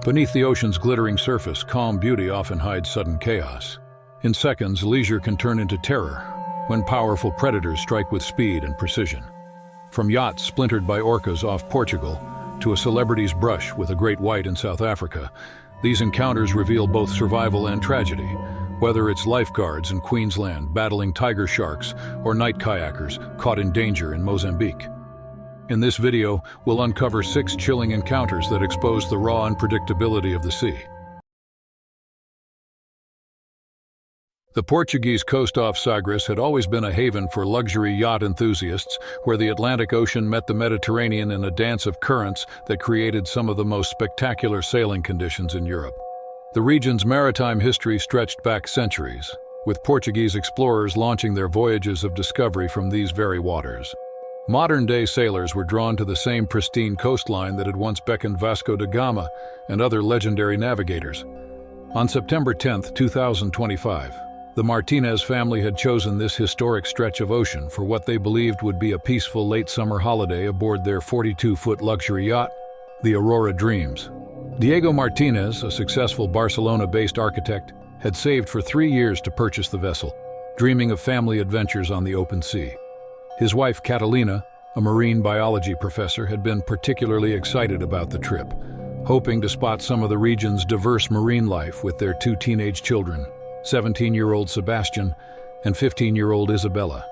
Beneath the ocean's glittering surface, calm beauty often hides sudden chaos. In seconds, leisure can turn into terror when powerful predators strike with speed and precision. From yachts splintered by orcas off Portugal to a celebrity's brush with a great white in South Africa, these encounters reveal both survival and tragedy. Whether it's lifeguards in Queensland battling tiger sharks or night kayakers caught in danger in Mozambique. In this video, we'll uncover 6 chilling encounters that expose the raw unpredictability of the sea. The Portuguese coast off Sagres had always been a haven for luxury yacht enthusiasts, where the Atlantic Ocean met the Mediterranean in a dance of currents that created some of the most spectacular sailing conditions in Europe. The region's maritime history stretched back centuries, with Portuguese explorers launching their voyages of discovery from these very waters. Modern-day sailors were drawn to the same pristine coastline that had once beckoned Vasco da Gama and other legendary navigators. On September 10, 2025, the Martinez family had chosen this historic stretch of ocean for what they believed would be a peaceful late-summer holiday aboard their 42-foot luxury yacht, the Aurora Dreams. Diego Martinez, a successful Barcelona-based architect, had saved for 3 years to purchase the vessel, dreaming of family adventures on the open sea. His wife, Catalina, a marine biology professor, had been particularly excited about the trip, hoping to spot some of the region's diverse marine life with their 2 teenage children, 17-year-old Sebastian and 15-year-old Isabella.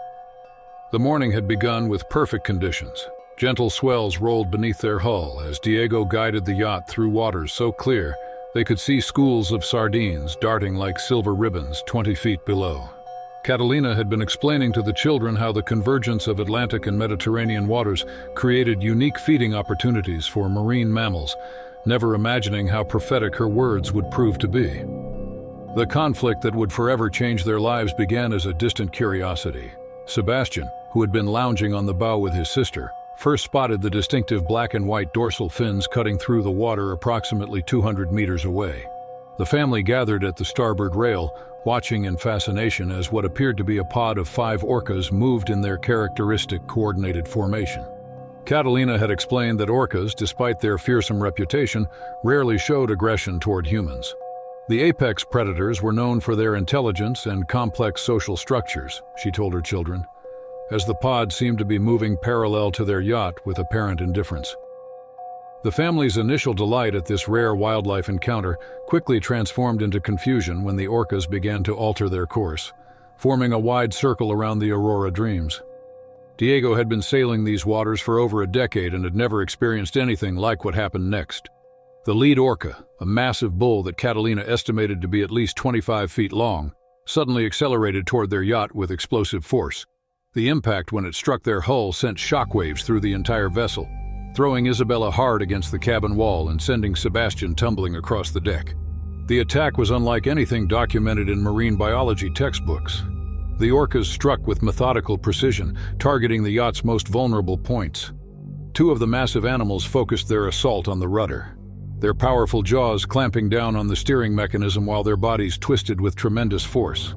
The morning had begun with perfect conditions. Gentle swells rolled beneath their hull as Diego guided the yacht through waters so clear they could see schools of sardines darting like silver ribbons 20 feet below. Catalina had been explaining to the children how the convergence of Atlantic and Mediterranean waters created unique feeding opportunities for marine mammals, never imagining how prophetic her words would prove to be. The conflict that would forever change their lives began as a distant curiosity. Sebastian, who had been lounging on the bow with his sister, first spotted the distinctive black and white dorsal fins cutting through the water approximately 200 meters away. The family gathered at the starboard rail, watching in fascination as what appeared to be a pod of 5 orcas moved in their characteristic coordinated formation. Catalina had explained that orcas, despite their fearsome reputation, rarely showed aggression toward humans. The apex predators were known for their intelligence and complex social structures, she told her children, as the pod seemed to be moving parallel to their yacht with apparent indifference. The family's initial delight at this rare wildlife encounter quickly transformed into confusion when the orcas began to alter their course, forming a wide circle around the Aurora Dreams. Diego had been sailing these waters for over a decade and had never experienced anything like what happened next. The lead orca, a massive bull that Catalina estimated to be at least 25 feet long, suddenly accelerated toward their yacht with explosive force. The impact when it struck their hull sent shockwaves through the entire vessel, throwing Isabella hard against the cabin wall and sending Sebastian tumbling across the deck. The attack was unlike anything documented in marine biology textbooks. The orcas struck with methodical precision, targeting the yacht's most vulnerable points. 2 of the massive animals focused their assault on the rudder, their powerful jaws clamping down on the steering mechanism while their bodies twisted with tremendous force.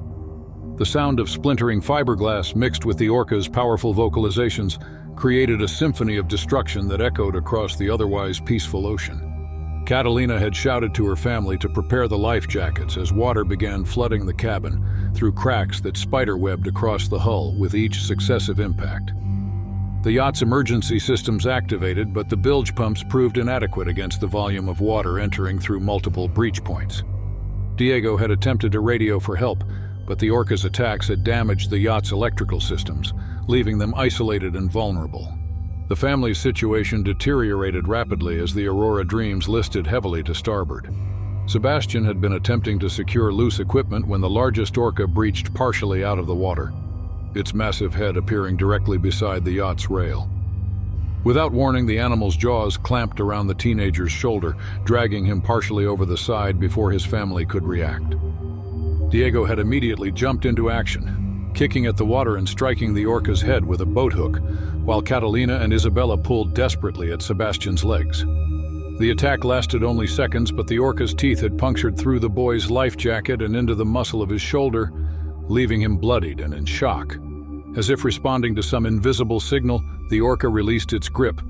The sound of splintering fiberglass mixed with the orcas' powerful vocalizations created a symphony of destruction that echoed across the otherwise peaceful ocean. Catalina had shouted to her family to prepare the life jackets as water began flooding the cabin through cracks that spiderwebbed across the hull with each successive impact. The yacht's emergency systems activated, but the bilge pumps proved inadequate against the volume of water entering through multiple breach points. Diego had attempted to radio for help, but the orcas' attacks had damaged the yacht's electrical systems, leaving them isolated and vulnerable. The family's situation deteriorated rapidly as the Aurora Dreams listed heavily to starboard. Sebastian had been attempting to secure loose equipment when the largest orca breached partially out of the water, its massive head appearing directly beside the yacht's rail. Without warning, the animal's jaws clamped around the teenager's shoulder, dragging him partially over the side before his family could react. Diego had immediately jumped into action, kicking at the water and striking the orca's head with a boat hook, while Catalina and Isabella pulled desperately at Sebastian's legs. The attack lasted only seconds, but the orca's teeth had punctured through the boy's life jacket and into the muscle of his shoulder, leaving him bloodied and in shock. As if responding to some invisible signal, the orca released its grip,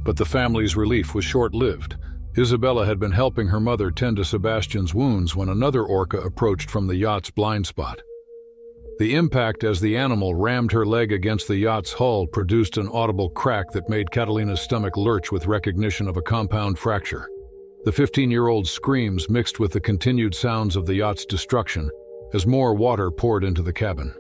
but the family's relief was short-lived, Isabella had been helping her mother tend to Sebastian's wounds when another orca approached from the yacht's blind spot. The impact as the animal rammed her leg against the yacht's hull produced an audible crack that made Catalina's stomach lurch with recognition of a compound fracture. The 15-year-old's screams mixed with the continued sounds of the yacht's destruction as more water poured into the cabin.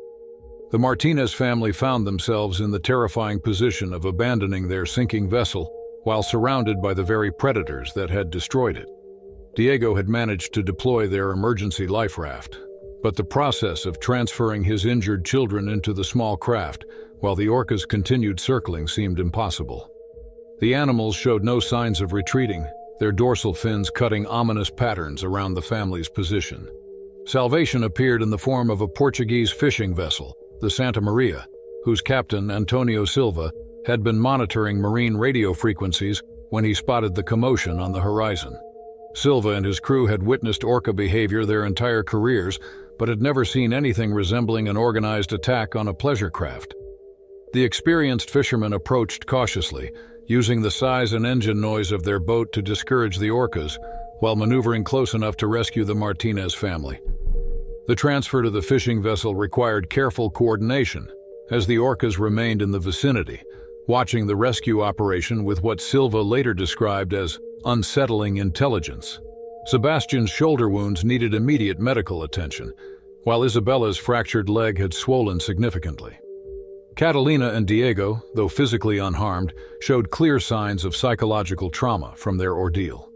The Martinez family found themselves in the terrifying position of abandoning their sinking vessel while surrounded by the very predators that had destroyed it. Diego had managed to deploy their emergency life raft, but the process of transferring his injured children into the small craft while the orcas continued circling seemed impossible. The animals showed no signs of retreating, their dorsal fins cutting ominous patterns around the family's position. Salvation appeared in the form of a Portuguese fishing vessel, the Santa Maria, whose captain, Antonio Silva, had been monitoring marine radio frequencies when he spotted the commotion on the horizon. Silva and his crew had witnessed orca behavior their entire careers, but had never seen anything resembling an organized attack on a pleasure craft. The experienced fishermen approached cautiously, using the size and engine noise of their boat to discourage the orcas, while maneuvering close enough to rescue the Martinez family. The transfer to the fishing vessel required careful coordination, as the orcas remained in the vicinity, watching the rescue operation with what Silva later described as unsettling intelligence. Sebastian's shoulder wounds needed immediate medical attention, while Isabella's fractured leg had swollen significantly. Catalina and Diego, though physically unharmed, showed clear signs of psychological trauma from their ordeal.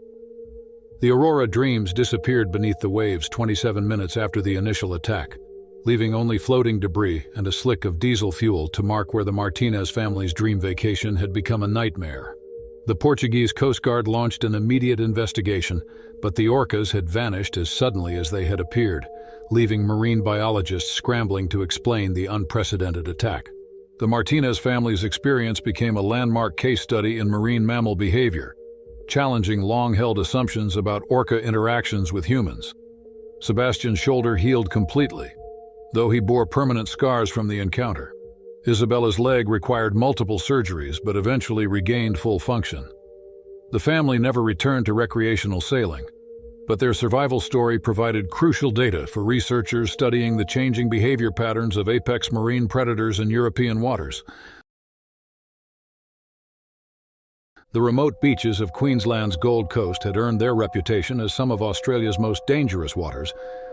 The Aurora Dreams disappeared beneath the waves 27 minutes after the initial attack, leaving only floating debris and a slick of diesel fuel to mark where the Martinez family's dream vacation had become a nightmare. The Portuguese Coast Guard launched an immediate investigation, but the orcas had vanished as suddenly as they had appeared, leaving marine biologists scrambling to explain the unprecedented attack. The Martinez family's experience became a landmark case study in marine mammal behavior, challenging long-held assumptions about orca interactions with humans. Sebastian's shoulder healed completely, though he bore permanent scars from the encounter. Isabella's leg required multiple surgeries but eventually regained full function. The family never returned to recreational sailing, but their survival story provided crucial data for researchers studying the changing behavior patterns of apex marine predators in European waters. The remote beaches of Queensland's Gold Coast had earned their reputation as some of Australia's most dangerous waters,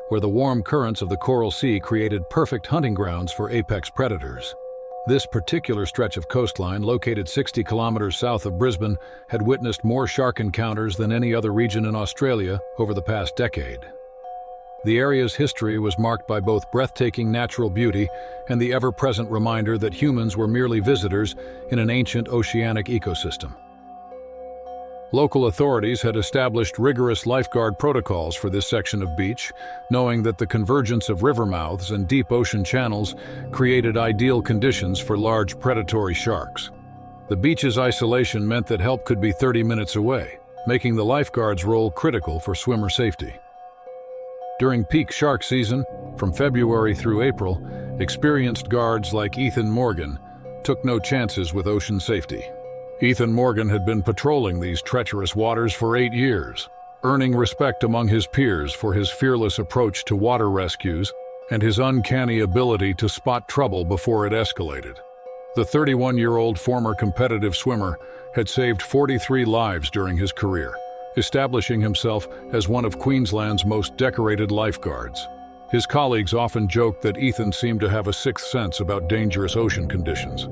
where the warm currents of the Coral Sea created perfect hunting grounds for apex predators. This particular stretch of coastline, located 60 kilometers south of Brisbane, had witnessed more shark encounters than any other region in Australia over the past decade. The area's history was marked by both breathtaking natural beauty and the ever-present reminder that humans were merely visitors in an ancient oceanic ecosystem. Local authorities had established rigorous lifeguard protocols for this section of beach, knowing that the convergence of river mouths and deep ocean channels created ideal conditions for large predatory sharks. The beach's isolation meant that help could be 30 minutes away, making the lifeguard's role critical for swimmer safety. During peak shark season, from February through April, experienced guards like Ethan Morgan took no chances with ocean safety. Ethan Morgan had been patrolling these treacherous waters for 8 years, earning respect among his peers for his fearless approach to water rescues and his uncanny ability to spot trouble before it escalated. The 31-year-old former competitive swimmer had saved 43 lives during his career, establishing himself as one of Queensland's most decorated lifeguards. His colleagues often joked that Ethan seemed to have a sixth sense about dangerous ocean conditions.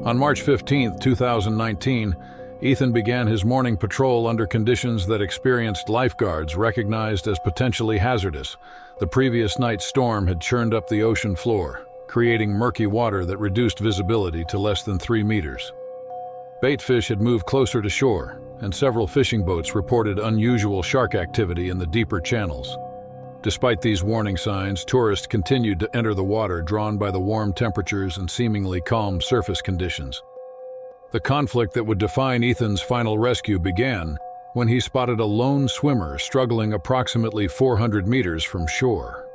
On March 15, 2019, Ethan began his morning patrol under conditions that experienced lifeguards recognized as potentially hazardous. The previous night's storm had churned up the ocean floor, creating murky water that reduced visibility to less than 3 meters. Baitfish had moved closer to shore, and several fishing boats reported unusual shark activity in the deeper channels. Despite these warning signs, tourists continued to enter the water, drawn by the warm temperatures and seemingly calm surface conditions. The conflict that would define Ethan's final rescue began when he spotted a lone swimmer struggling approximately 400 meters from shore.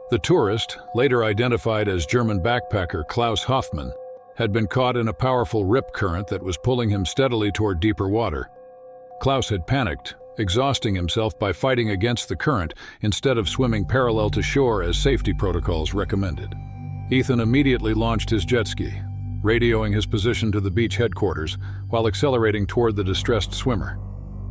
The tourist, later identified as German backpacker Klaus Hoffmann, had been caught in a powerful rip current that was pulling him steadily toward deeper water. Klaus had panicked, exhausting himself by fighting against the current instead of swimming parallel to shore as safety protocols recommended. Ethan immediately launched his jet ski, radioing his position to the beach headquarters while accelerating toward the distressed swimmer.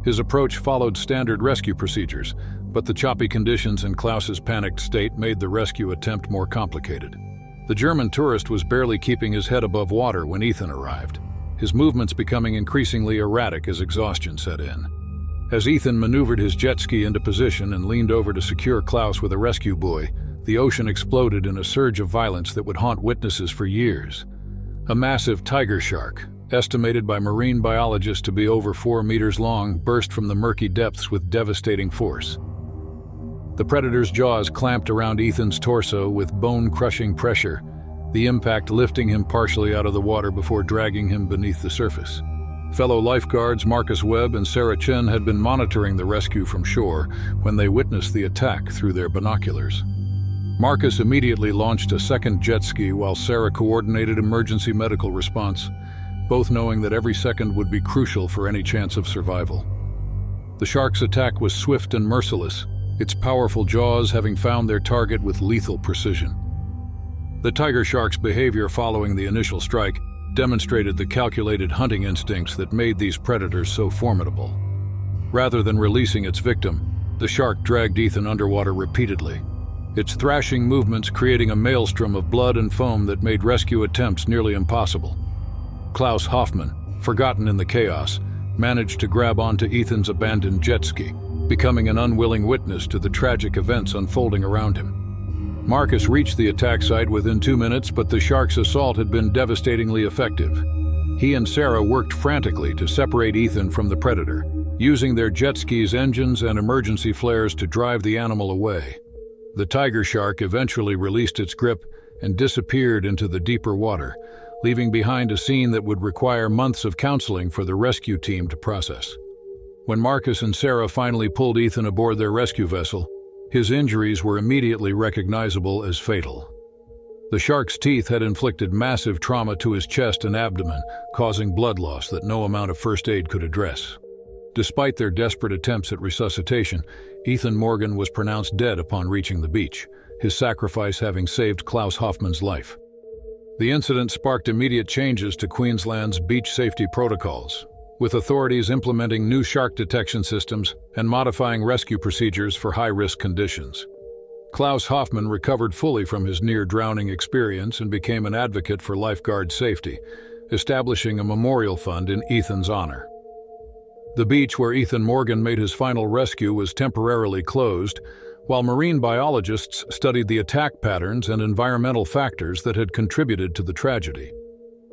His approach followed standard rescue procedures, but the choppy conditions and Klaus's panicked state made the rescue attempt more complicated. The German tourist was barely keeping his head above water when Ethan arrived, his movements becoming increasingly erratic as exhaustion set in. As Ethan maneuvered his jet ski into position and leaned over to secure Klaus with a rescue buoy, the ocean exploded in a surge of violence that would haunt witnesses for years. A massive tiger shark, estimated by marine biologists to be over 4 meters long, burst from the murky depths with devastating force. The predator's jaws clamped around Ethan's torso with bone-crushing pressure, the impact lifting him partially out of the water before dragging him beneath the surface. Fellow lifeguards Marcus Webb and Sarah Chen had been monitoring the rescue from shore when they witnessed the attack through their binoculars. Marcus immediately launched a second jet ski while Sarah coordinated emergency medical response, both knowing that every second would be crucial for any chance of survival. The shark's attack was swift and merciless, its powerful jaws having found their target with lethal precision. The tiger shark's behavior following the initial strike demonstrated the calculated hunting instincts that made these predators so formidable. Rather than releasing its victim, the shark dragged Ethan underwater repeatedly, its thrashing movements creating a maelstrom of blood and foam that made rescue attempts nearly impossible. Klaus Hoffmann, forgotten in the chaos, managed to grab onto Ethan's abandoned jet ski, becoming an unwilling witness to the tragic events unfolding around him. Marcus reached the attack site within 2 minutes, but the shark's assault had been devastatingly effective. He and Sarah worked frantically to separate Ethan from the predator, using their jet ski's engines and emergency flares to drive the animal away. The tiger shark eventually released its grip and disappeared into the deeper water, leaving behind a scene that would require months of counseling for the rescue team to process. When Marcus and Sarah finally pulled Ethan aboard their rescue vessel, his injuries were immediately recognizable as fatal. The shark's teeth had inflicted massive trauma to his chest and abdomen, causing blood loss that no amount of first aid could address. Despite their desperate attempts at resuscitation, Ethan Morgan was pronounced dead upon reaching the beach, his sacrifice having saved Klaus Hoffmann's life. The incident sparked immediate changes to Queensland's beach safety protocols, with authorities implementing new shark detection systems and modifying rescue procedures for high-risk conditions. Klaus Hoffmann recovered fully from his near-drowning experience and became an advocate for lifeguard safety, establishing a memorial fund in Ethan's honor. The beach where Ethan Morgan made his final rescue was temporarily closed, while marine biologists studied the attack patterns and environmental factors that had contributed to the tragedy.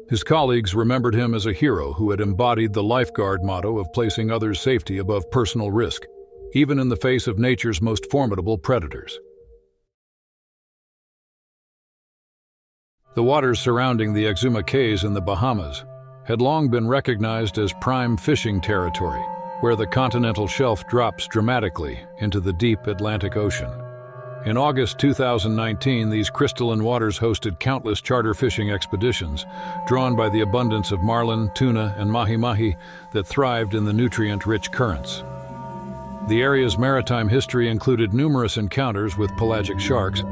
His colleagues remembered him as a hero who had embodied the lifeguard motto of placing others' safety above personal risk, even in the face of nature's most formidable predators. The waters surrounding the Exuma Cays in the Bahamas had long been recognized as prime fishing territory, where the continental shelf drops dramatically into the deep Atlantic Ocean. In August 2019, these crystalline waters hosted countless charter fishing expeditions, drawn by the abundance of marlin, tuna, and mahi-mahi that thrived in the nutrient-rich currents. The area's maritime history included numerous encounters with pelagic sharks,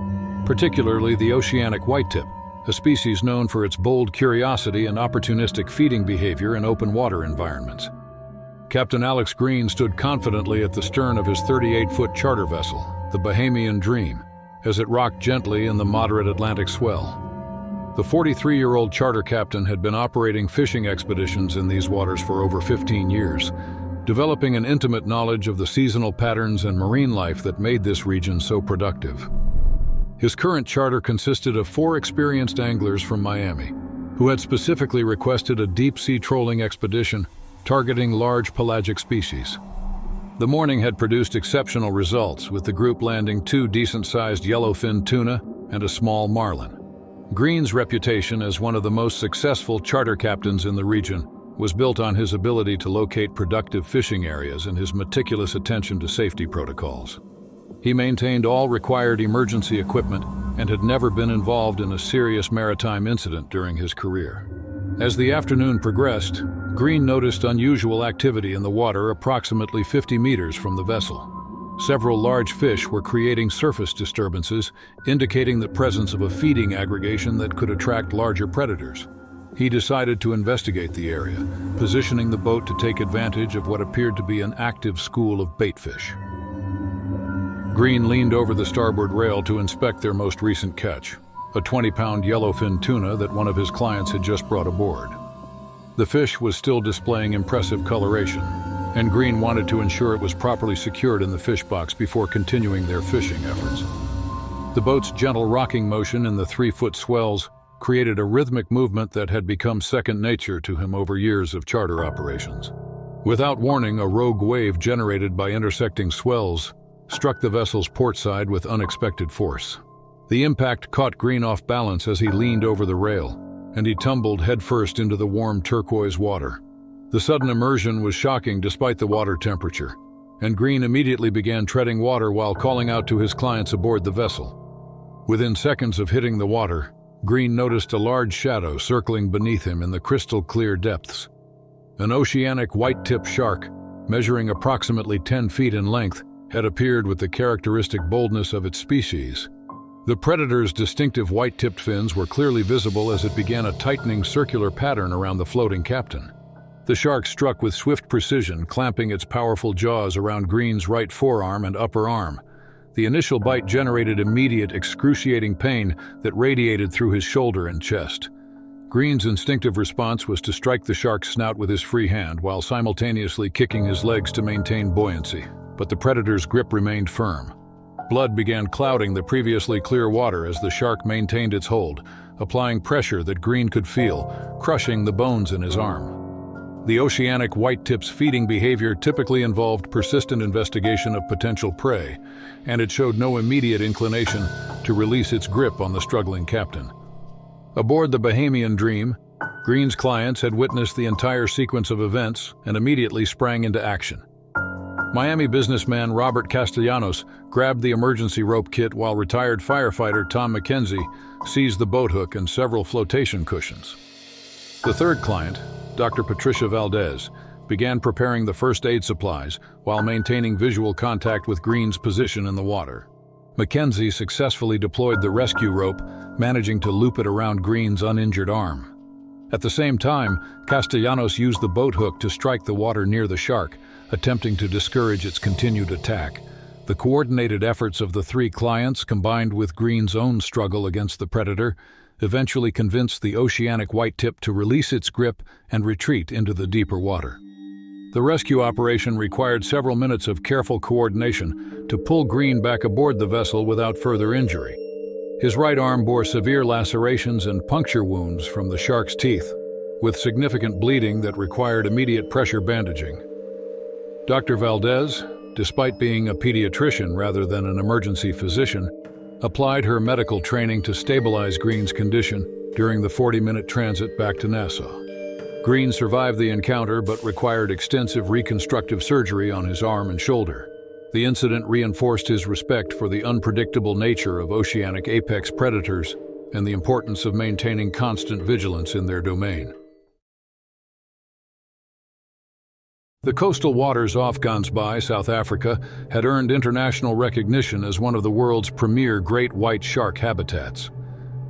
particularly the oceanic whitetip, a species known for its bold curiosity and opportunistic feeding behavior in open water environments. Captain Alex Green stood confidently at the stern of his 38-foot charter vessel, the Bahamian Dream, as it rocked gently in the moderate Atlantic swell. The 43-year-old charter captain had been operating fishing expeditions in these waters for over 15 years, developing an intimate knowledge of the seasonal patterns and marine life that made this region so productive. His current charter consisted of 4 experienced anglers from Miami, who had specifically requested a deep-sea trolling expedition targeting large pelagic species. The morning had produced exceptional results, with the group landing 2 decent-sized yellowfin tuna and a small marlin. Green's reputation as one of the most successful charter captains in the region was built on his ability to locate productive fishing areas and his meticulous attention to safety protocols. He maintained all required emergency equipment and had never been involved in a serious maritime incident during his career. As the afternoon progressed, Green noticed unusual activity in the water approximately 50 meters from the vessel. Several large fish were creating surface disturbances, indicating the presence of a feeding aggregation that could attract larger predators. He decided to investigate the area, positioning the boat to take advantage of what appeared to be an active school of baitfish. Green leaned over the starboard rail to inspect their most recent catch, a 20-pound yellowfin tuna that one of his clients had just brought aboard. The fish was still displaying impressive coloration, and Green wanted to ensure it was properly secured in the fish box before continuing their fishing efforts. The boat's gentle rocking motion in the 3-foot swells created a rhythmic movement that had become second nature to him over years of charter operations. Without warning, a rogue wave generated by intersecting swells struck the vessel's port side with unexpected force. The impact caught Green off balance as he leaned over the rail, and he tumbled headfirst into the warm turquoise water. The sudden immersion was shocking despite the water temperature, and Green immediately began treading water while calling out to his clients aboard the vessel. Within seconds of hitting the water, Green noticed a large shadow circling beneath him in the crystal-clear depths. An oceanic white-tipped shark, measuring approximately 10 feet in length, had appeared with the characteristic boldness of its species. The predator's distinctive white-tipped fins were clearly visible as it began a tightening circular pattern around the floating captain. The shark struck with swift precision, clamping its powerful jaws around Green's right forearm and upper arm. The initial bite generated immediate, excruciating pain that radiated through his shoulder and chest. Green's instinctive response was to strike the shark's snout with his free hand while simultaneously kicking his legs to maintain buoyancy, but the predator's grip remained firm. Blood began clouding the previously clear water as the shark maintained its hold, applying pressure that Green could feel, crushing the bones in his arm. The oceanic white-tip's feeding behavior typically involved persistent investigation of potential prey, and it showed no immediate inclination to release its grip on the struggling captain. Aboard the Bahamian Dream, Green's clients had witnessed the entire sequence of events and immediately sprang into action. Miami businessman Robert Castellanos grabbed the emergency rope kit while retired firefighter Tom McKenzie seized the boat hook and several flotation cushions. The third client, Dr. Patricia Valdez, began preparing the first aid supplies while maintaining visual contact with Green's position in the water. McKenzie successfully deployed the rescue rope, managing to loop it around Green's uninjured arm. At the same time, Castellanos used the boat hook to strike the water near the shark, attempting to discourage its continued attack. The coordinated efforts of the three clients, combined with Green's own struggle against the predator, eventually convinced the oceanic white-tip to release its grip and retreat into the deeper water. The rescue operation required several minutes of careful coordination to pull Green back aboard the vessel without further injury. His right arm bore severe lacerations and puncture wounds from the shark's teeth, with significant bleeding that required immediate pressure bandaging. Dr. Valdez, despite being a pediatrician rather than an emergency physician, applied her medical training to stabilize Green's condition during the 40-minute transit back to Nassau. Green survived the encounter but required extensive reconstructive surgery on his arm and shoulder. The incident reinforced his respect for the unpredictable nature of oceanic apex predators and the importance of maintaining constant vigilance in their domain. The coastal waters off Gansbaai, South Africa, had earned international recognition as one of the world's premier great white shark habitats.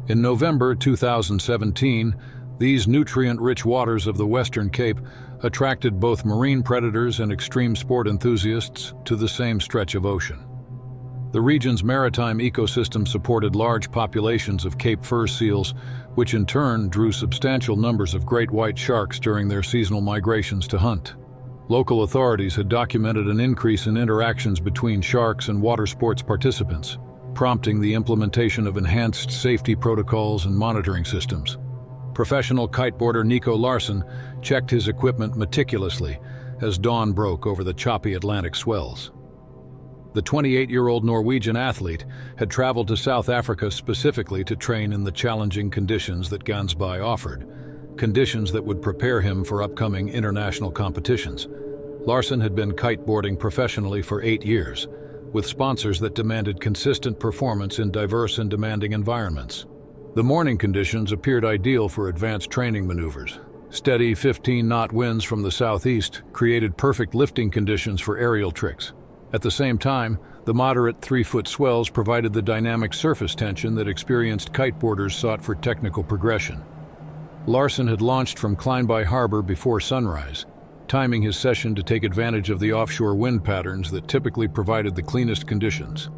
In November 2017, these nutrient-rich waters of the Western Cape attracted both marine predators and extreme sport enthusiasts to the same stretch of ocean. The region's maritime ecosystem supported large populations of Cape fur seals, which in turn drew substantial numbers of great white sharks during their seasonal migrations to hunt. Local authorities had documented an increase in interactions between sharks and water sports participants, prompting the implementation of enhanced safety protocols and monitoring systems. Professional kiteboarder Nico Larsen checked his equipment meticulously as dawn broke over the choppy Atlantic swells. The 28-year-old Norwegian athlete had traveled to South Africa specifically to train in the challenging conditions that Gansbaai offered, conditions that would prepare him for upcoming international competitions. Larsen had been kiteboarding professionally for 8 years, with sponsors that demanded consistent performance in diverse and demanding environments. The morning conditions appeared ideal for advanced training maneuvers, Steady 15-knot winds from the southeast created perfect lifting conditions for aerial tricks. At the same time, the moderate 3-foot swells provided the dynamic surface tension that experienced kiteboarders sought for technical progression. Larsen had launched from Kleinby Harbor before sunrise, timing his session to take advantage of the offshore wind patterns that typically provided the cleanest conditions.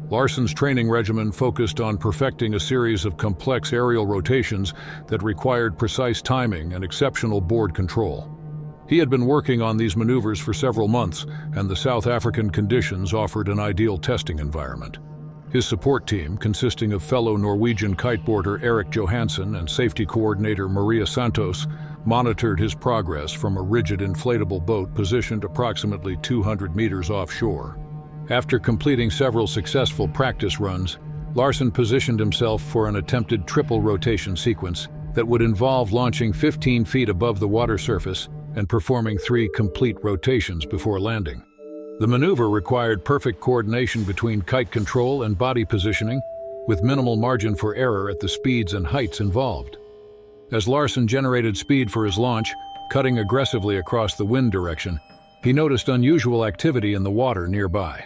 Larsen's training regimen focused on perfecting a series of complex aerial rotations that required precise timing and exceptional board control. He had been working on these maneuvers for several months, and the South African conditions offered an ideal testing environment. His support team, consisting of fellow Norwegian kiteboarder Erik Johansen and safety coordinator Maria Santos, monitored his progress from a rigid inflatable boat positioned approximately 200 meters offshore. After completing several successful practice runs, Larsen positioned himself for an attempted triple rotation sequence that would involve launching 15 feet above the water surface and performing 3 complete rotations before landing. The maneuver required perfect coordination between kite control and body positioning, with minimal margin for error at the speeds and heights involved. As Larsen generated speed for his launch, cutting aggressively across the wind direction, he noticed unusual activity in the water nearby.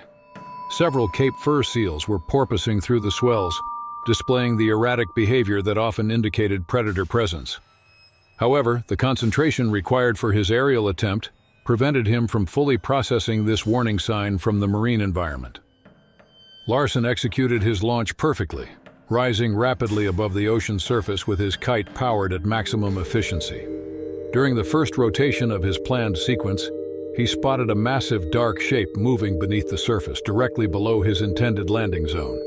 Several Cape fur seals were porpoising through the swells, displaying the erratic behavior that often indicated predator presence. However, the concentration required for his aerial attempt prevented him from fully processing this warning sign from the marine environment. Larsen executed his launch perfectly, rising rapidly above the ocean surface with his kite powered at maximum efficiency. During the first rotation of his planned sequence, he spotted a massive dark shape moving beneath the surface directly below his intended landing zone.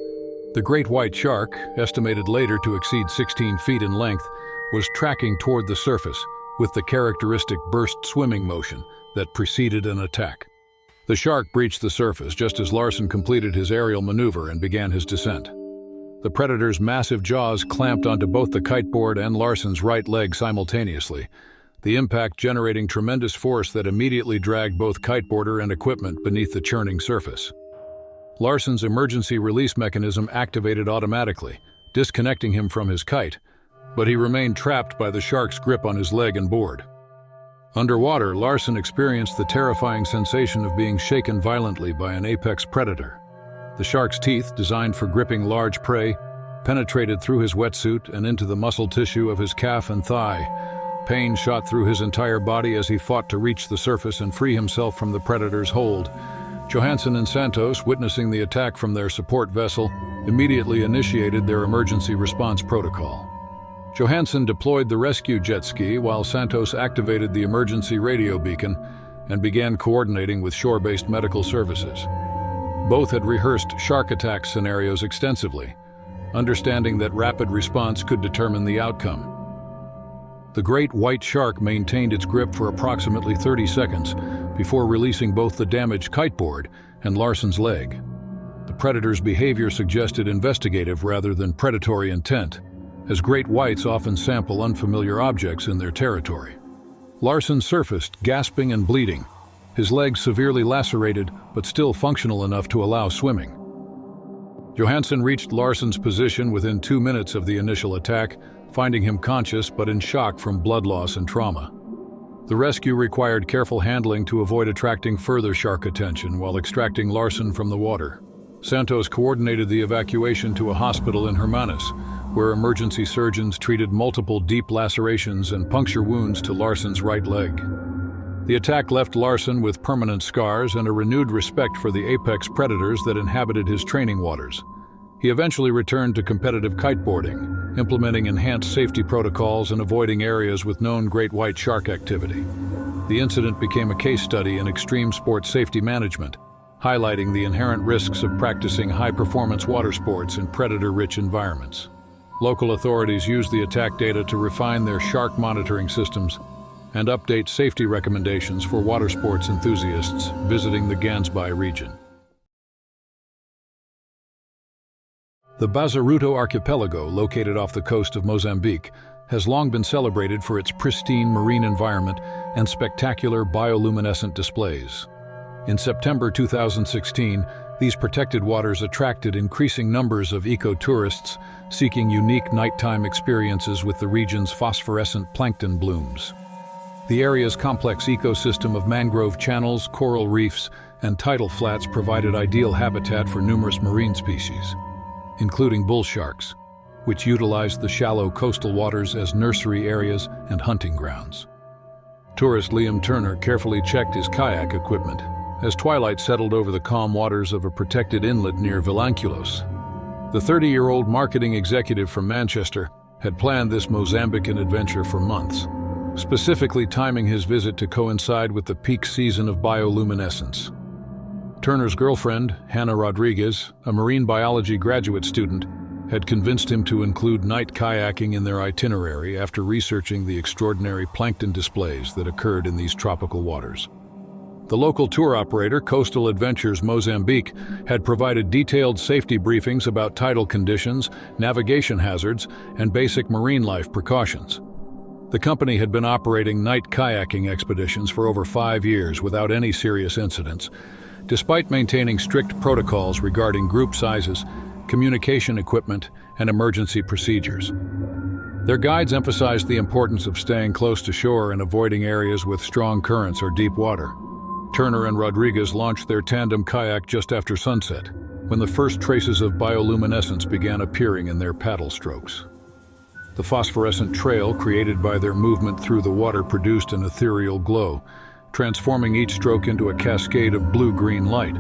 The great white shark, estimated later to exceed 16 feet in length, was tracking toward the surface with the characteristic burst swimming motion that preceded an attack. The shark breached the surface just as Larsen completed his aerial maneuver and began his descent. The predator's massive jaws clamped onto both the kiteboard and Larsen's right leg simultaneously, the impact generating tremendous force that immediately dragged both kiteboarder and equipment beneath the churning surface. Larsen's emergency release mechanism activated automatically, disconnecting him from his kite, but he remained trapped by the shark's grip on his leg and board. Underwater, Larsen experienced the terrifying sensation of being shaken violently by an apex predator. The shark's teeth, designed for gripping large prey, penetrated through his wetsuit and into the muscle tissue of his calf and thigh. Pain shot through his entire body as he fought to reach the surface and free himself from the predator's hold. Johansen and Santos, witnessing the attack from their support vessel, immediately initiated their emergency response protocol. Johansen deployed the rescue jet ski while Santos activated the emergency radio beacon and began coordinating with shore-based medical services. Both had rehearsed shark attack scenarios extensively, understanding that rapid response could determine the outcome. The great white shark maintained its grip for approximately 30 seconds before releasing both the damaged kiteboard and Larsen's leg. The predator's behavior suggested investigative rather than predatory intent, as great whites often sample unfamiliar objects in their territory. Larsen surfaced, gasping and bleeding, his legs severely lacerated but still functional enough to allow swimming. Johansen reached Larsen's position within 2 minutes of the initial attack, finding him conscious but in shock from blood loss and trauma. The rescue required careful handling to avoid attracting further shark attention while extracting Larsen from the water. Santos coordinated the evacuation to a hospital in Hermanus, where emergency surgeons treated multiple deep lacerations and puncture wounds to Larsen's right leg. The attack left Larsen with permanent scars and a renewed respect for the apex predators that inhabited his training waters. He eventually returned to competitive kiteboarding, implementing enhanced safety protocols and avoiding areas with known great white shark activity. The incident became a case study in extreme sports safety management, highlighting the inherent risks of practicing high-performance water sports in predator-rich environments. Local authorities used the attack data to refine their shark monitoring systems and update safety recommendations for water sports enthusiasts visiting the Gansby region. The Bazaruto archipelago, located off the coast of Mozambique, has long been celebrated for its pristine marine environment and spectacular bioluminescent displays. In September 2016, these protected waters attracted increasing numbers of eco-tourists seeking unique nighttime experiences with the region's phosphorescent plankton blooms. The area's complex ecosystem of mangrove channels, coral reefs, and tidal flats provided ideal habitat for numerous marine species, including bull sharks, which utilized the shallow coastal waters as nursery areas and hunting grounds. Tourist Liam Turner carefully checked his kayak equipment as twilight settled over the calm waters of a protected inlet near Vilanculos. The 30-year-old marketing executive from Manchester had planned this Mozambican adventure for months, specifically timing his visit to coincide with the peak season of bioluminescence. Turner's girlfriend, Hannah Rodriguez, a marine biology graduate student, had convinced him to include night kayaking in their itinerary after researching the extraordinary plankton displays that occurred in these tropical waters. The local tour operator, Coastal Adventures Mozambique, had provided detailed safety briefings about tidal conditions, navigation hazards, and basic marine life precautions. The company had been operating night kayaking expeditions for over 5 years without any serious incidents, despite maintaining strict protocols regarding group sizes, communication equipment, and emergency procedures. Their guides emphasized the importance of staying close to shore and avoiding areas with strong currents or deep water. Turner and Rodriguez launched their tandem kayak just after sunset, when the first traces of bioluminescence began appearing in their paddle strokes. The phosphorescent trail created by their movement through the water produced an ethereal glow, transforming each stroke into a cascade of blue-green light.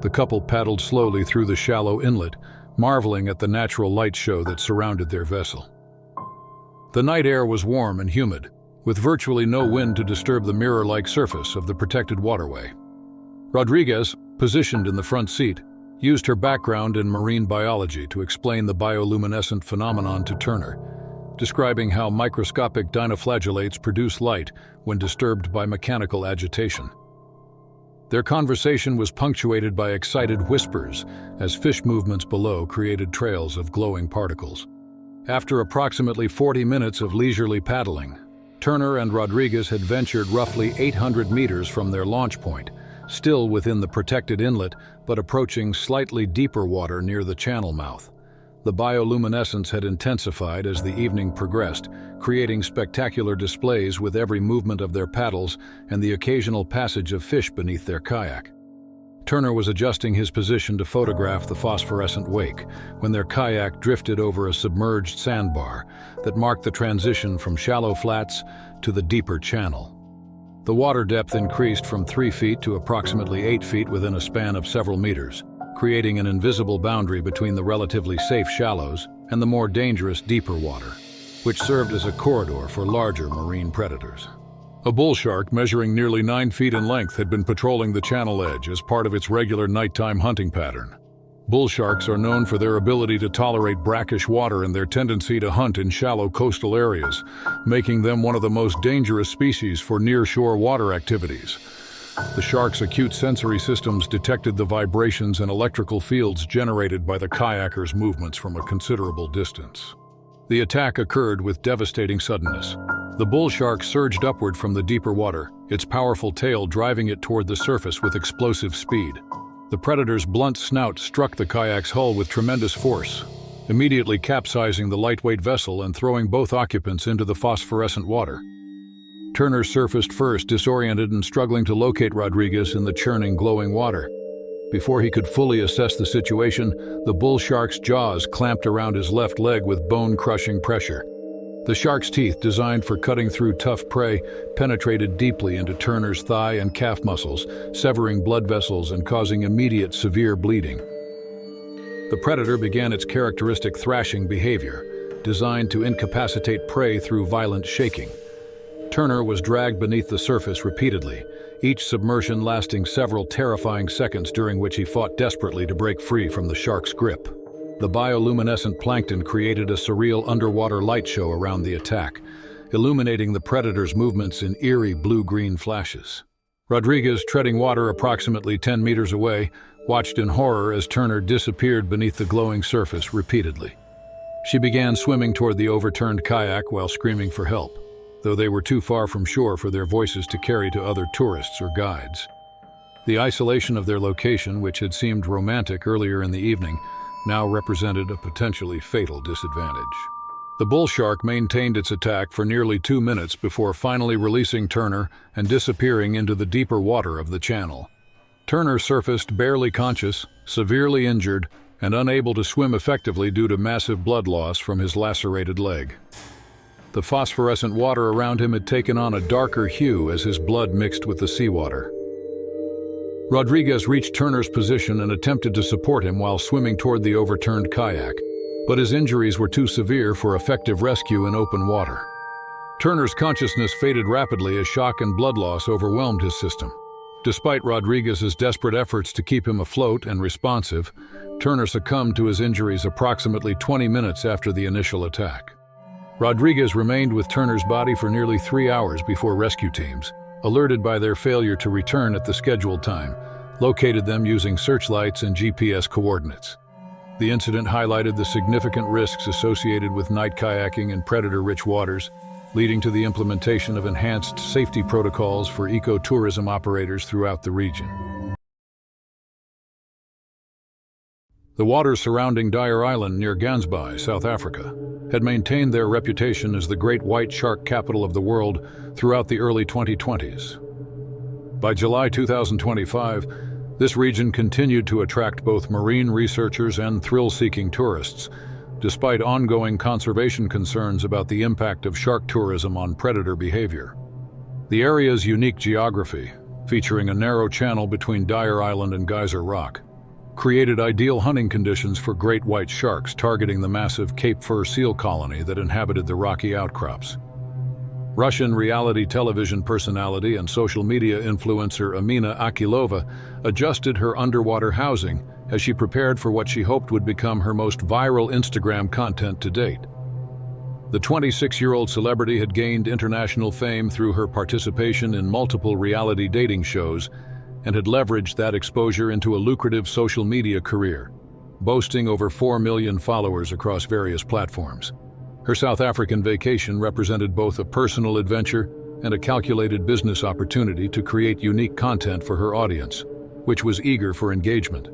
The couple paddled slowly through the shallow inlet, marveling at the natural light show that surrounded their vessel. The night air was warm and humid, with virtually no wind to disturb the mirror-like surface of the protected waterway. Rodriguez, positioned in the front seat, used her background in marine biology to explain the bioluminescent phenomenon to Turner, describing how microscopic dinoflagellates produce light when disturbed by mechanical agitation. Their conversation was punctuated by excited whispers as fish movements below created trails of glowing particles. After approximately 40 minutes of leisurely paddling, Turner and Rodriguez had ventured roughly 800 meters from their launch point, still within the protected inlet but approaching slightly deeper water near the channel mouth. The bioluminescence had intensified as the evening progressed, creating spectacular displays with every movement of their paddles and the occasional passage of fish beneath their kayak. Turner was adjusting his position to photograph the phosphorescent wake when their kayak drifted over a submerged sandbar that marked the transition from shallow flats to the deeper channel. The water depth increased from 3 feet to approximately 8 feet within a span of several meters, creating an invisible boundary between the relatively safe shallows and the more dangerous deeper water, which served as a corridor for larger marine predators. A bull shark measuring nearly 9 feet in length had been patrolling the channel edge as part of its regular nighttime hunting pattern. Bull sharks are known for their ability to tolerate brackish water and their tendency to hunt in shallow coastal areas, making them one of the most dangerous species for near-shore water activities. The shark's acute sensory systems detected the vibrations and electrical fields generated by the kayakers' movements from a considerable distance. The attack occurred with devastating suddenness. The bull shark surged upward from the deeper water, its powerful tail driving it toward the surface with explosive speed. The predator's blunt snout struck the kayak's hull with tremendous force, immediately capsizing the lightweight vessel and throwing both occupants into the phosphorescent water. Turner surfaced first, disoriented and struggling to locate Rodriguez in the churning, glowing water. Before he could fully assess the situation, the bull shark's jaws clamped around his left leg with bone-crushing pressure. The shark's teeth, designed for cutting through tough prey, penetrated deeply into Turner's thigh and calf muscles, severing blood vessels and causing immediate severe bleeding. The predator began its characteristic thrashing behavior, designed to incapacitate prey through violent shaking. Turner was dragged beneath the surface repeatedly, each submersion lasting several terrifying seconds during which he fought desperately to break free from the shark's grip. The bioluminescent plankton created a surreal underwater light show around the attack, illuminating the predator's movements in eerie blue-green flashes. Rodriguez, treading water approximately 10 meters away, watched in horror as Turner disappeared beneath the glowing surface repeatedly. She began swimming toward the overturned kayak while screaming for help, though they were too far from shore for their voices to carry to other tourists or guides. The isolation of their location, which had seemed romantic earlier in the evening, now represented a potentially fatal disadvantage. The bull shark maintained its attack for nearly 2 minutes before finally releasing Turner and disappearing into the deeper water of the channel. Turner surfaced barely conscious, severely injured, and unable to swim effectively due to massive blood loss from his lacerated leg. The phosphorescent water around him had taken on a darker hue as his blood mixed with the seawater. Rodriguez reached Turner's position and attempted to support him while swimming toward the overturned kayak, but his injuries were too severe for effective rescue in open water. Turner's consciousness faded rapidly as shock and blood loss overwhelmed his system. Despite Rodriguez's desperate efforts to keep him afloat and responsive, Turner succumbed to his injuries approximately 20 minutes after the initial attack. Rodriguez remained with Turner's body for nearly 3 hours before rescue teams, alerted by their failure to return at the scheduled time, located them using searchlights and GPS coordinates. The incident highlighted the significant risks associated with night kayaking in predator-rich waters, leading to the implementation of enhanced safety protocols for ecotourism operators throughout the region. The waters surrounding Dyer Island near Gansbaai, South Africa, had maintained their reputation as the great white shark capital of the world throughout the early 2020s. By July 2025, this region continued to attract both marine researchers and thrill-seeking tourists, despite ongoing conservation concerns about the impact of shark tourism on predator behavior. The area's unique geography, featuring a narrow channel between Dyer Island and Geyser Rock, created ideal hunting conditions for great white sharks targeting the massive Cape Fur seal colony that inhabited the rocky outcrops. Russian reality television personality and social media influencer Amina Akilova adjusted her underwater housing as she prepared for what she hoped would become her most viral Instagram content to date. The 26-year-old celebrity had gained international fame through her participation in multiple reality dating shows and had leveraged that exposure into a lucrative social media career, boasting over 4 million followers across various platforms. Her South African vacation represented both a personal adventure and a calculated business opportunity to create unique content for her audience, which was eager for engagement.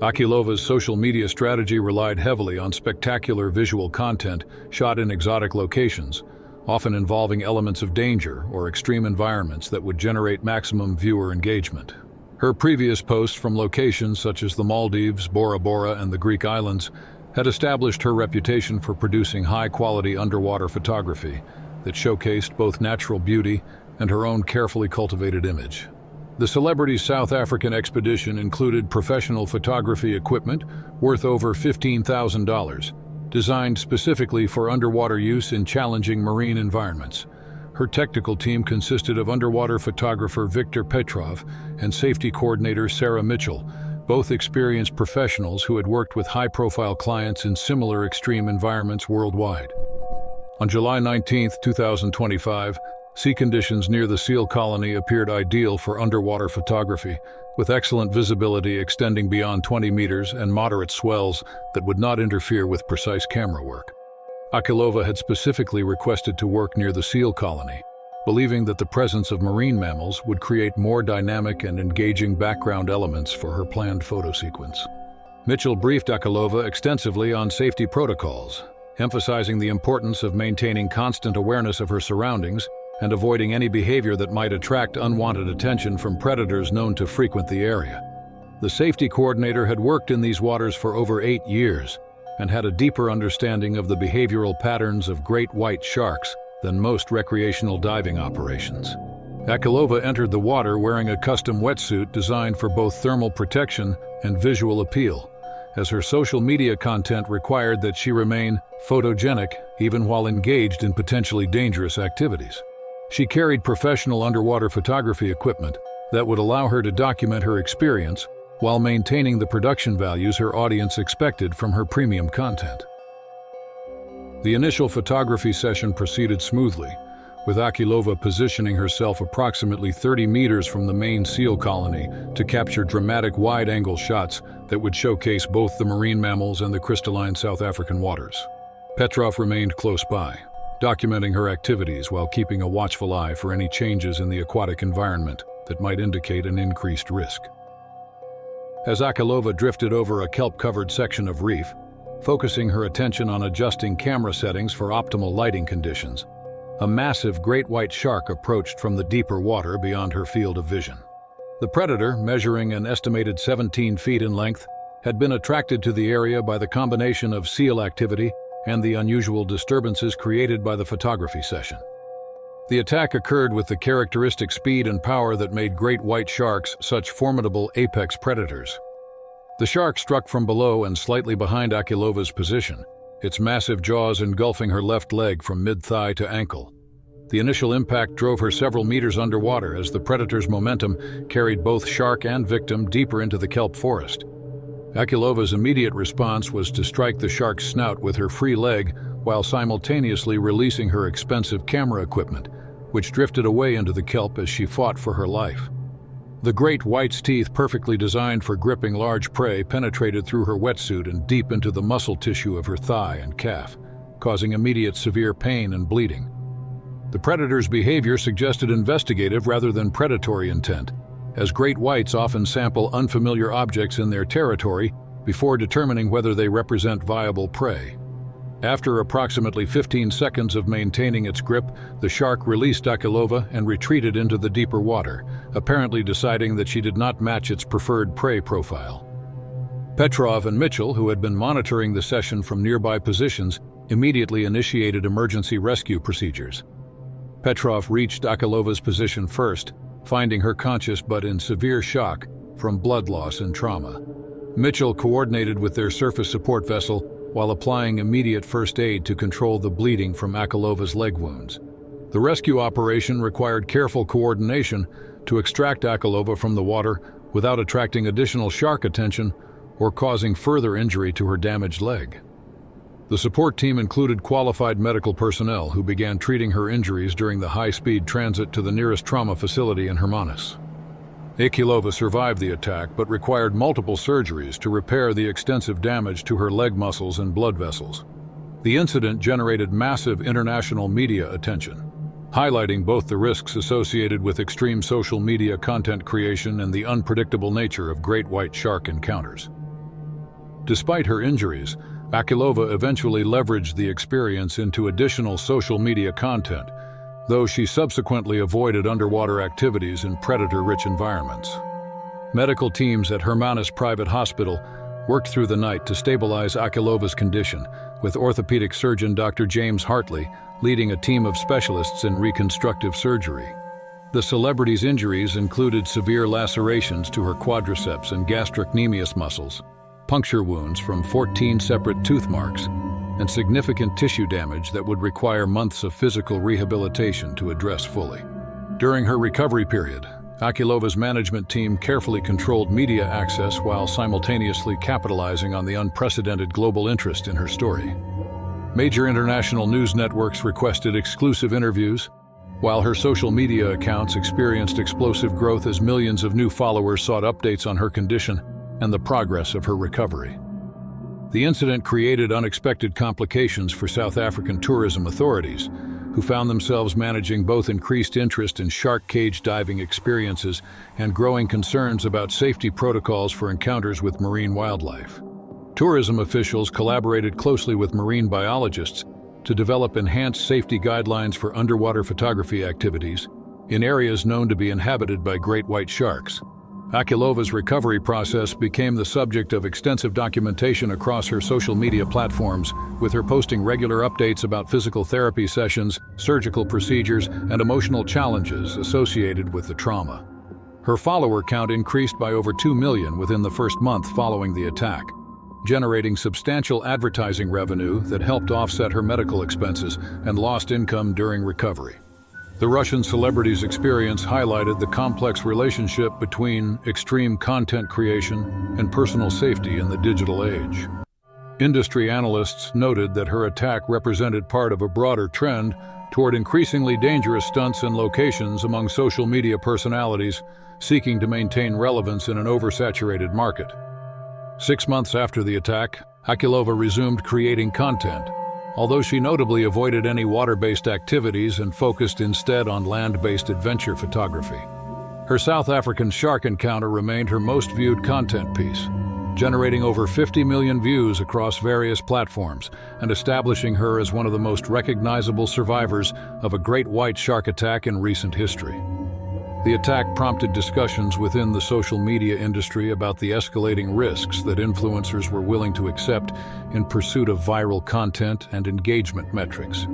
Akilova's social media strategy relied heavily on spectacular visual content shot in exotic locations, often involving elements of danger or extreme environments that would generate maximum viewer engagement. Her previous posts from locations such as the Maldives, Bora Bora, and the Greek islands had established her reputation for producing high-quality underwater photography that showcased both natural beauty and her own carefully cultivated image. The celebrity's South African expedition included professional photography equipment worth over $15,000, designed specifically for underwater use in challenging marine environments. Her technical team consisted of underwater photographer Victor Petrov and safety coordinator Sarah Mitchell, both experienced professionals who had worked with high-profile clients in similar extreme environments worldwide. On July 19, 2025, sea conditions near the seal colony appeared ideal for underwater photography, with excellent visibility extending beyond 20 meters and moderate swells that would not interfere with precise camera work. Akilova had specifically requested to work near the seal colony, believing that the presence of marine mammals would create more dynamic and engaging background elements for her planned photo sequence. Mitchell briefed Akilova extensively on safety protocols, emphasizing the importance of maintaining constant awareness of her surroundings and avoiding any behavior that might attract unwanted attention from predators known to frequent the area. The safety coordinator had worked in these waters for over 8 years and had a deeper understanding of the behavioral patterns of great white sharks than most recreational diving operations. Akilova entered the water wearing a custom wetsuit designed for both thermal protection and visual appeal, as her social media content required that she remain photogenic even while engaged in potentially dangerous activities. She carried professional underwater photography equipment that would allow her to document her experience while maintaining the production values her audience expected from her premium content. The initial photography session proceeded smoothly, with Akilova positioning herself approximately 30 meters from the main seal colony to capture dramatic wide-angle shots that would showcase both the marine mammals and the crystalline South African waters. Petrov remained close by, documenting her activities while keeping a watchful eye for any changes in the aquatic environment that might indicate an increased risk. As Akilova drifted over a kelp-covered section of reef, focusing her attention on adjusting camera settings for optimal lighting conditions. A massive great white shark approached from the deeper water beyond her field of vision. The predator, measuring an estimated 17 feet in length, had been attracted to the area by the combination of seal activity and the unusual disturbances created by the photography session. The attack occurred with the characteristic speed and power that made great white sharks such formidable apex predators. The shark struck from below and slightly behind Akilova's position, its massive jaws engulfing her left leg from mid-thigh to ankle. The initial impact drove her several meters underwater as the predator's momentum carried both shark and victim deeper into the kelp forest. Akilova's immediate response was to strike the shark's snout with her free leg while simultaneously releasing her expensive camera equipment, which drifted away into the kelp as she fought for her life. The great white's teeth, perfectly designed for gripping large prey, penetrated through her wetsuit and deep into the muscle tissue of her thigh and calf, causing immediate severe pain and bleeding. The predator's behavior suggested investigative rather than predatory intent, as great whites often sample unfamiliar objects in their territory before determining whether they represent viable prey. After approximately 15 seconds of maintaining its grip, the shark released Akilova and retreated into the deeper water, apparently deciding that she did not match its preferred prey profile. Petrov and Mitchell, who had been monitoring the session from nearby positions, immediately initiated emergency rescue procedures. Petrov reached Akilova's position first, finding her conscious but in severe shock from blood loss and trauma. Mitchell coordinated with their surface support vessel while applying immediate first aid to control the bleeding from Akilova's leg wounds. The rescue operation required careful coordination to extract Akilova from the water without attracting additional shark attention or causing further injury to her damaged leg. The support team included qualified medical personnel who began treating her injuries during the high-speed transit to the nearest trauma facility in Hermanus. Akilova survived the attack but required multiple surgeries to repair the extensive damage to her leg muscles and blood vessels. The incident generated massive international media attention, highlighting both the risks associated with extreme social media content creation and the unpredictable nature of great white shark encounters. Despite her injuries, Akilova eventually leveraged the experience into additional social media content, though she subsequently avoided underwater activities in predator-rich environments. Medical teams at Hermanus Private Hospital worked through the night to stabilize Akilova's condition, with orthopedic surgeon Dr. James Hartley leading a team of specialists in reconstructive surgery. The celebrity's injuries included severe lacerations to her quadriceps and gastrocnemius muscles, puncture wounds from 14 separate tooth marks, and significant tissue damage that would require months of physical rehabilitation to address fully. During her recovery period, Akilova's management team carefully controlled media access while simultaneously capitalizing on the unprecedented global interest in her story. Major international news networks requested exclusive interviews, while her social media accounts experienced explosive growth as millions of new followers sought updates on her condition and the progress of her recovery. The incident created unexpected complications for South African tourism authorities, who found themselves managing both increased interest in shark cage diving experiences and growing concerns about safety protocols for encounters with marine wildlife. Tourism officials collaborated closely with marine biologists to develop enhanced safety guidelines for underwater photography activities in areas known to be inhabited by great white sharks. Akilova's recovery process became the subject of extensive documentation across her social media platforms, with her posting regular updates about physical therapy sessions, surgical procedures, and emotional challenges associated with the trauma. Her follower count increased by over 2 million within the first month following the attack, generating substantial advertising revenue that helped offset her medical expenses and lost income during recovery. The Russian celebrity's experience highlighted the complex relationship between extreme content creation and personal safety in the digital age. Industry analysts noted that her attack represented part of a broader trend toward increasingly dangerous stunts and locations among social media personalities seeking to maintain relevance in an oversaturated market. 6 months after the attack, Akilova resumed creating content, although she notably avoided any water-based activities and focused instead on land-based adventure photography. Her South African shark encounter remained her most viewed content piece, generating over 50 million views across various platforms and establishing her as one of the most recognizable survivors of a great white shark attack in recent history. The attack prompted discussions within the social media industry about the escalating risks that influencers were willing to accept in pursuit of viral content and engagement metrics.